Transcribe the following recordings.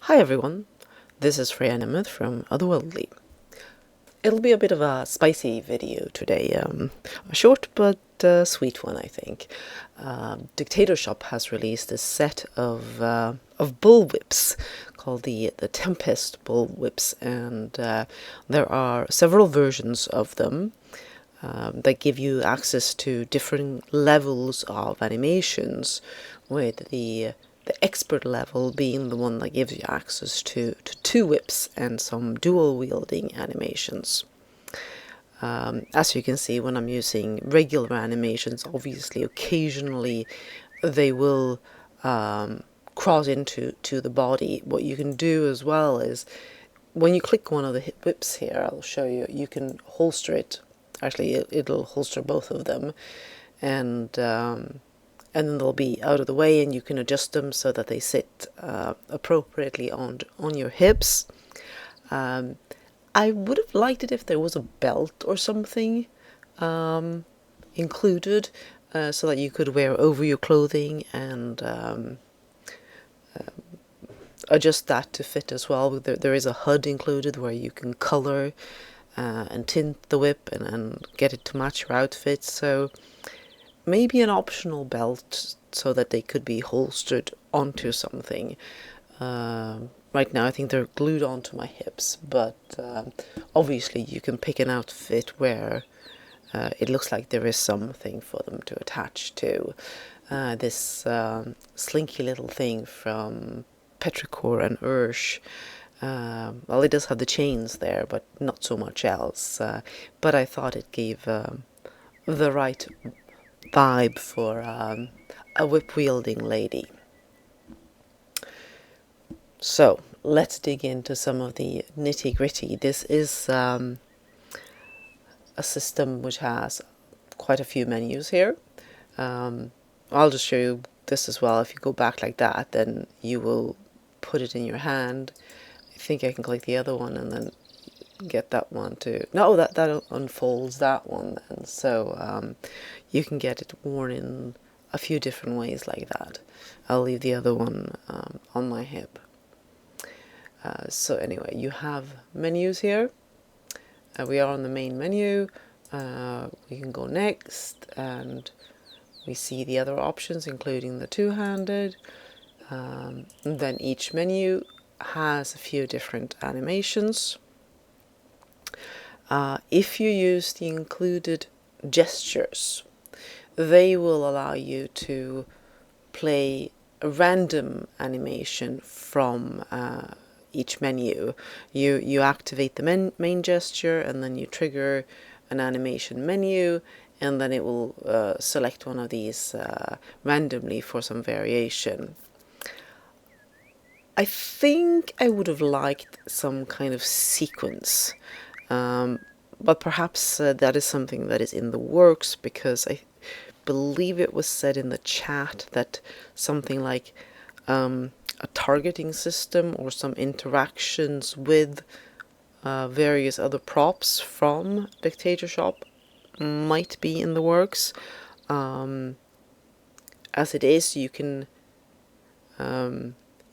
Hi everyone, this is Freya Nemeth from Otherworldly. It'll be a bit of a spicy video today, a short but sweet one I think. DICTATORSHOP has released a set of bullwhips called the Tempest Bullwhips, and there are several versions of them that give you access to different levels of animations, with the expert level being the one that gives you access to two whips and some dual wielding animations. As you can see, when I'm using regular animations, obviously occasionally they will cross into the body. What you can do as well is, when you click one of the whips here, I'll show you, you can holster it. Actually, it'll holster both of them, and then they'll be out of the way, and you can adjust them so that they sit appropriately on your hips. I would have liked it if there was a belt or something included, so that you could wear over your clothing and adjust that to fit as well. There is a HUD included where you can color and tint the whip and get it to match your outfit. So maybe an optional belt so that they could be holstered onto something. Right now I think they're glued onto my hips, but obviously you can pick an outfit where it looks like there is something for them to attach to. This slinky little thing from Petrichor and Ursh. Well, it does have the chains there, but not so much else. But I thought it gave the right vibe for a whip-wielding lady. So, let's dig into some of the nitty-gritty. This is a system which has quite a few menus here. I'll just show you this as well. If you go back like that, then you will put it in your hand. I think I can click the other one and then get that one to... No, that unfolds that one then. So you can get it worn in a few different ways like that. I'll leave the other one on my hip. So anyway, you have menus here. We are on the main menu. We can go next, and we see the other options, including the two-handed. Then each menu has a few different animations. If you use the included gestures, they will allow you to play a random animation from each menu. You activate the main gesture, and then you trigger an animation menu, and then it will select one of these randomly for some variation. I think I would have liked some kind of sequence, but perhaps that is something that is in the works, because I believe it was said in the chat that something like a targeting system or some interactions with various other props from DICTATORSHOP might be in the works. As it is, you can,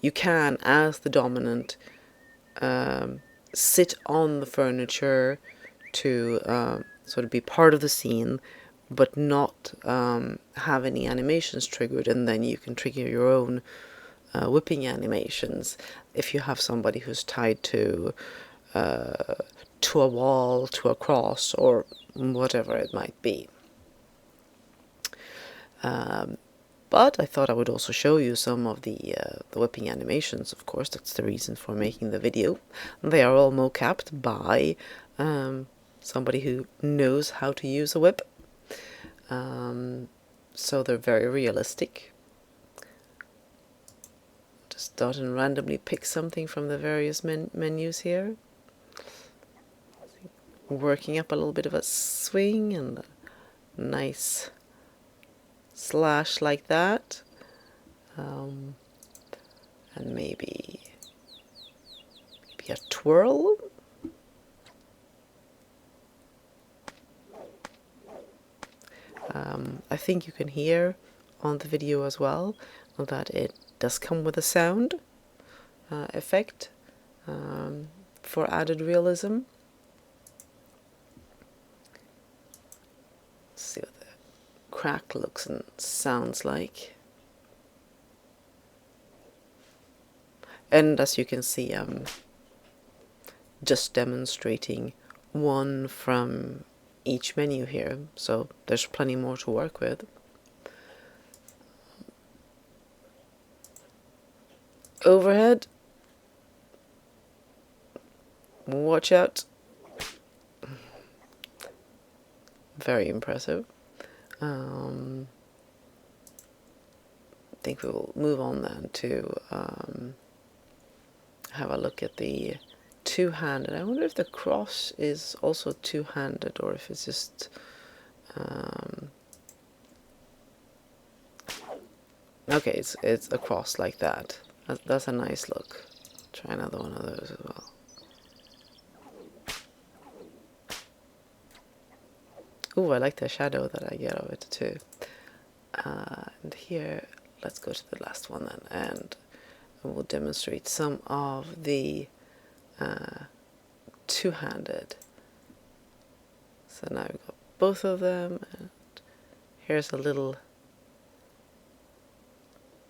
as the dominant, sit on the furniture to sort of be part of the scene, but not have any animations triggered, and then you can trigger your own whipping animations if you have somebody who's tied to a wall, to a cross, or whatever it might be. But I thought I would also show you some of the whipping animations. Of course, that's the reason for making the video. They are all mocapped by somebody who knows how to use a whip. So they're very realistic. Just start and randomly pick something from the various menus here. Working up a little bit of a swing and a nice slash like that. And maybe a twirl. I think you can hear on the video as well that it does come with a sound. effect for added realism. Let's see what the crack looks and sounds like. And as you can see, I'm just demonstrating one from each menu here, so there's plenty more to work with. Overhead, watch out. Very impressive. I think we will move on then to have a look at the two-handed. I wonder if the cross is also two-handed or if it's just okay, it's a cross like that. That's a nice look. Try another one of those as well. Ooh, I like the shadow that I get of it too. And here, let's go to the last one then, and we'll demonstrate some of the two-handed. So now we've got both of them, and here's a little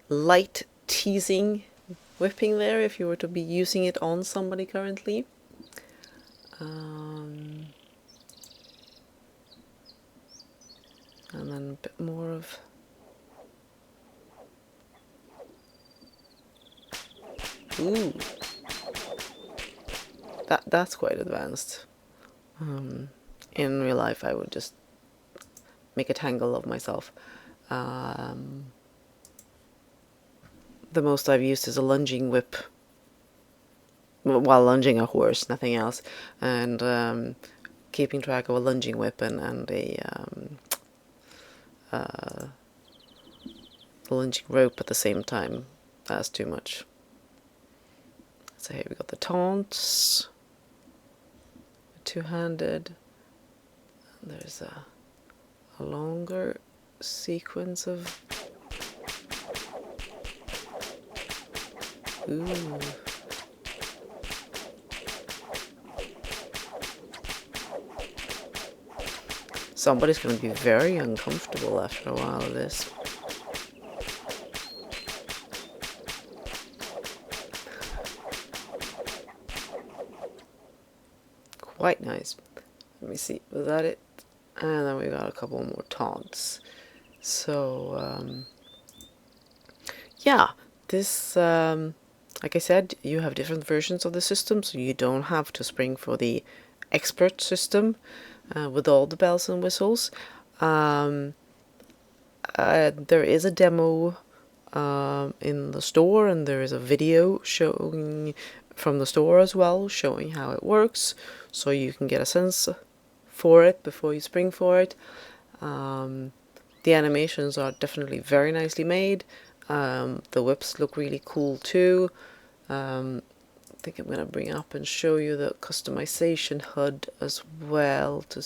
light teasing whipping there if you were to be using it on somebody currently. And then a bit more of ooh, that's quite advanced. In real life I would just make a tangle of myself. The most I've used is a lunging whip while lunging a horse, nothing else, and keeping track of a lunging whip and a lunging rope at the same time. That's too much. So here we got the taunts, two-handed, and there's a longer sequence of ooh. Somebody's going to be very uncomfortable after a while of this. Quite nice. Let me see, was that it? And then we got a couple more taunts. So, yeah, this, like I said, you have different versions of the system, so you don't have to spring for the expert system with all the bells and whistles. There is a demo in the store, and there is a video showing from the store as well, showing how it works, so you can get a sense for it before you spring for it. The animations are definitely very nicely made. The whips look really cool too. I think I'm going to bring up and show you the customization HUD as well to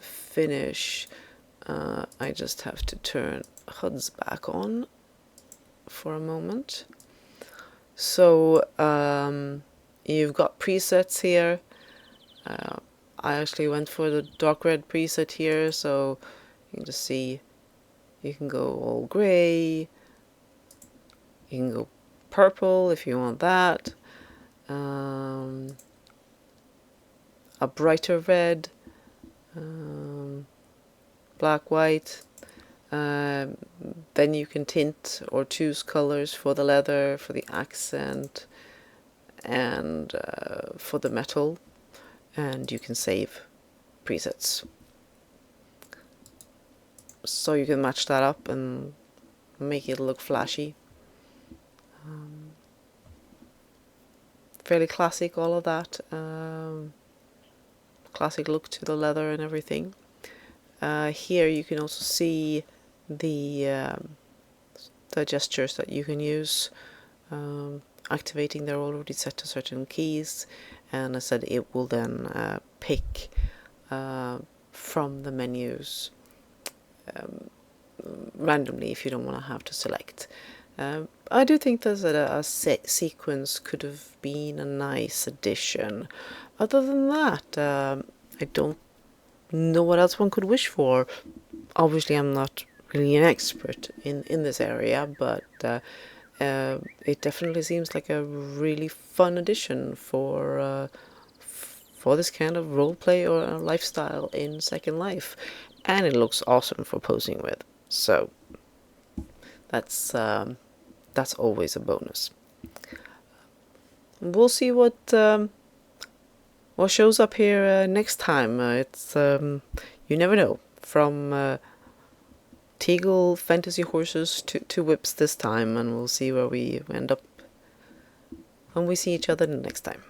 finish. I just have to turn HUDs back on for a moment. So you've got presets here. I actually went for the dark red preset here, so you can just see you can go all gray, you can go purple if you want that, a brighter red, black, white. Then you can tint or choose colors for the leather, for the accent, and for the metal, and you can save presets. So you can match that up and make it look flashy. Fairly classic, all of that. Classic look to the leather and everything. Here you can also see the gestures that you can use. Activating, they're already set to certain keys, and I said it will then pick from the menus randomly if you don't want to have to select. I do think that a set sequence could have been a nice addition. Other than that, I don't know what else one could wish for. Obviously, I'm not really an expert in this area, but it definitely seems like a really fun addition for this kind of roleplay or lifestyle in Second Life, and it looks awesome for posing with. So that's always a bonus. We'll see what shows up here next time. It's you never know. From Teagle fantasy horses to whips this time, and we'll see where we end up when we see each other next time.